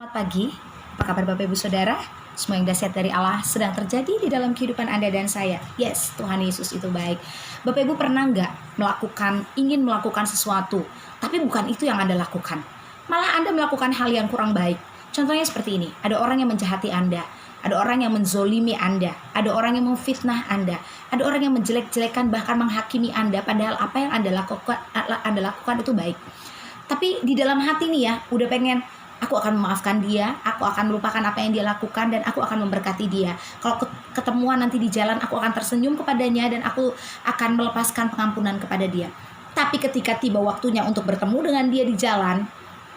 Selamat pagi, apa kabar Bapak Ibu Saudara? Semua yang dahsyat dari Allah sedang terjadi di dalam kehidupan Anda dan saya. Yes, Tuhan Yesus itu baik. Bapak Ibu pernah nggak ingin melakukan sesuatu, tapi bukan itu yang Anda lakukan. Malah Anda melakukan hal yang kurang baik. Contohnya seperti ini, ada orang yang menjahati Anda, ada orang yang menzolimi Anda, ada orang yang memfitnah Anda, ada orang yang menjelek-jelekan bahkan menghakimi Anda, padahal apa yang Anda lakukan itu baik. Tapi di dalam hati nih ya, udah pengen, aku akan memaafkan dia, aku akan melupakan apa yang dia lakukan, dan aku akan memberkati dia. Kalau ketemuan nanti di jalan, aku akan tersenyum kepadanya, dan aku akan melepaskan pengampunan kepada dia. Tapi ketika tiba waktunya untuk bertemu dengan dia di jalan,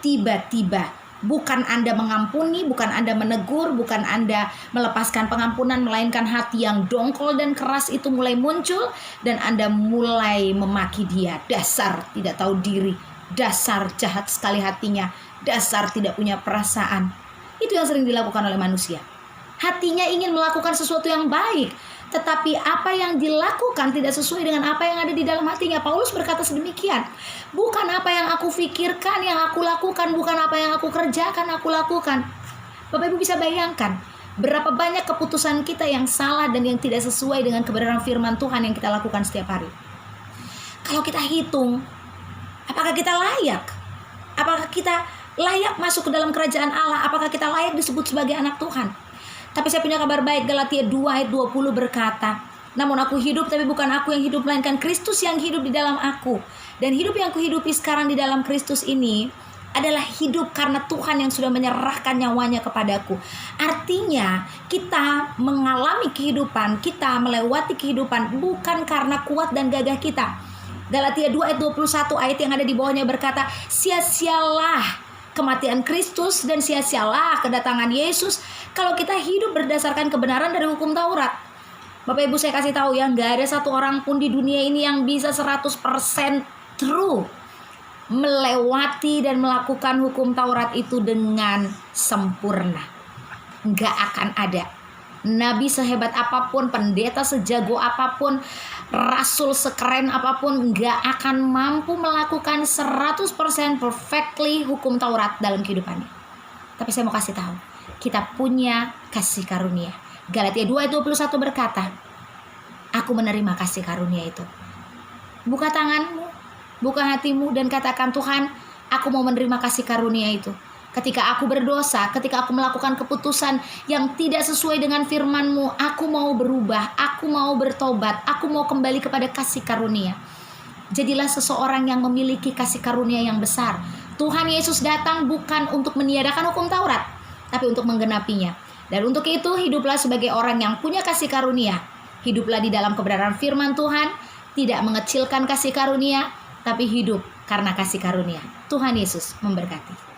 tiba-tiba bukan Anda mengampuni, bukan Anda menegur, bukan Anda melepaskan pengampunan, melainkan hati yang dongkol dan keras itu mulai muncul, dan Anda mulai memaki dia. Dasar tidak tahu diri, dasar jahat sekali hatinya, dasar tidak punya perasaan. Itu yang sering dilakukan oleh manusia. Hatinya ingin melakukan sesuatu yang baik, tetapi apa yang dilakukan tidak sesuai dengan apa yang ada di dalam hatinya. Paulus berkata sedemikian, bukan apa yang aku pikirkan yang aku lakukan, bukan apa yang aku kerjakan aku lakukan. Bapak Ibu bisa bayangkan berapa banyak keputusan kita yang salah dan yang tidak sesuai dengan kebenaran firman Tuhan yang kita lakukan setiap hari. Kalau kita hitung, apakah kita layak? Apakah kita layak masuk ke dalam kerajaan Allah? Apakah kita layak disebut sebagai anak Tuhan? Tapi saya punya kabar baik, Galatia 2 ayat 20 berkata, namun aku hidup, tapi bukan aku yang hidup, melainkan Kristus yang hidup di dalam aku. Dan hidup yang kuhidupi sekarang di dalam Kristus ini adalah hidup karena Tuhan yang sudah menyerahkan nyawanya kepadaku. Artinya kita mengalami kehidupan, kita melewati kehidupan bukan karena kuat dan gagah kita. Galatia 2 ayat 21 ayat yang ada di bawahnya berkata, sia-sialah kematian Kristus dan sia-sialah kedatangan Yesus kalau kita hidup berdasarkan kebenaran dari hukum Taurat. Bapak Ibu, saya kasih tahu ya, gak ada satu orang pun di dunia ini yang bisa 100% true melewati dan melakukan hukum Taurat itu dengan sempurna. Gak akan ada. Nabi sehebat apapun, pendeta sejago apapun, rasul sekeren apapun, gak akan mampu melakukan 100% perfectly hukum Taurat dalam kehidupannya. Tapi saya mau kasih tahu, kita punya kasih karunia. Galatia 2 ayat 21 berkata, aku menerima kasih karunia itu. Buka tanganmu, buka hatimu dan katakan, Tuhan, aku mau menerima kasih karunia itu. Ketika aku berdosa, ketika aku melakukan keputusan yang tidak sesuai dengan firman-Mu, aku mau berubah, aku mau bertobat, aku mau kembali kepada kasih karunia. Jadilah seseorang yang memiliki kasih karunia yang besar. Tuhan Yesus datang bukan untuk meniadakan hukum Taurat, tapi untuk menggenapinya. Dan untuk itu hiduplah sebagai orang yang punya kasih karunia. Hiduplah di dalam kebenaran firman Tuhan, tidak mengecilkan kasih karunia, tapi hidup karena kasih karunia. Tuhan Yesus memberkati.